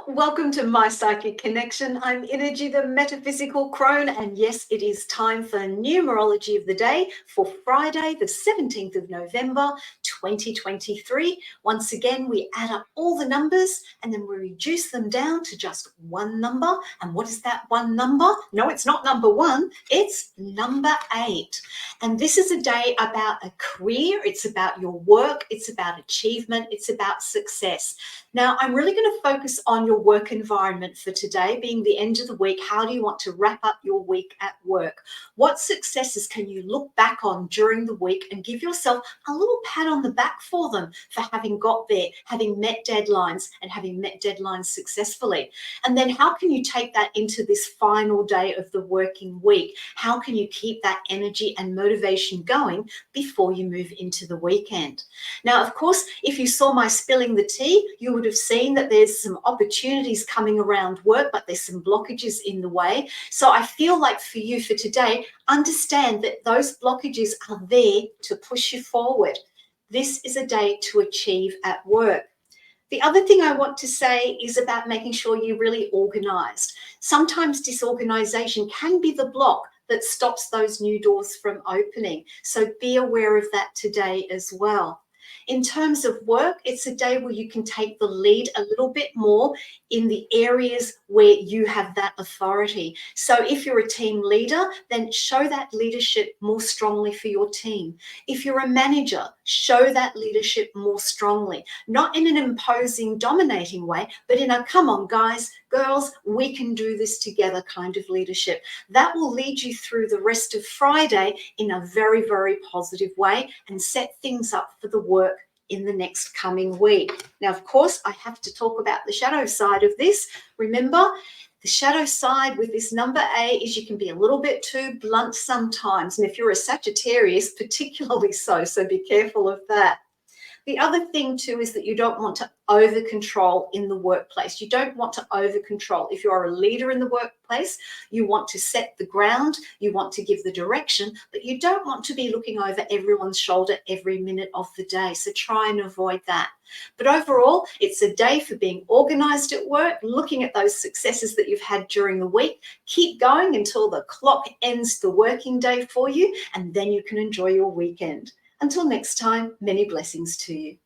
Welcome to My Psychic Connection. I'm Innerji, the metaphysical crone, and yes, it is time for Numerology of the Day for Friday, the 17th of November, 2023. Once again, we add up all the numbers and then we reduce them down to just one number. And what is that one number? No, it's not number 1, it's number 8. And this is a day about a career, it's about your work, it's about achievement, it's about success. Now, I'm really going to focus on your work environment for today, being the end of the week. How do you want to wrap up your week at work? What successes can you look back on during the week and give yourself a little pat on the back for them for having got there, having met deadlines and having met deadlines successfully? And then how can you take that into this final day of the working week? How can you keep that energy and motivation going before you move into the weekend? Now, of course, if you saw my spilling the tea, you would have seen that there's some opportunities coming around work, but there's some blockages in the way. So I feel like for you for today, understand that those blockages are there to push you forward. This is a day to achieve at work. The other thing I want to say is about making sure you're really organized. Sometimes disorganization can be the block that stops those new doors from opening. So be aware of that today as well. In terms of work, it's a day where you can take the lead a little bit more in the areas where you have that authority. So if you're a team leader, then show that leadership more strongly for your team. If you're a manager, show that leadership more strongly, not in an imposing, dominating way, but in a come on, guys, girls, we can do this together kind of leadership. That will lead you through the rest of Friday in a very, very positive way and set things up for the work in the next coming week. Now, of course, I have to talk about the shadow side of this. Remember, the shadow side with this number 8 is you can be a little bit too blunt sometimes. And if you're a Sagittarius, particularly so be careful of that. The other thing too is that you don't want to over control in the workplace. You don't want to over control. If you're a leader in the workplace, you want to set the ground, you want to give the direction, but you don't want to be looking over everyone's shoulder every minute of the day. So try and avoid that. But overall, it's a day for being organized at work, looking at those successes that you've had during the week. Keep going until the clock ends the working day for you, and then you can enjoy your weekend. Until next time, many blessings to you.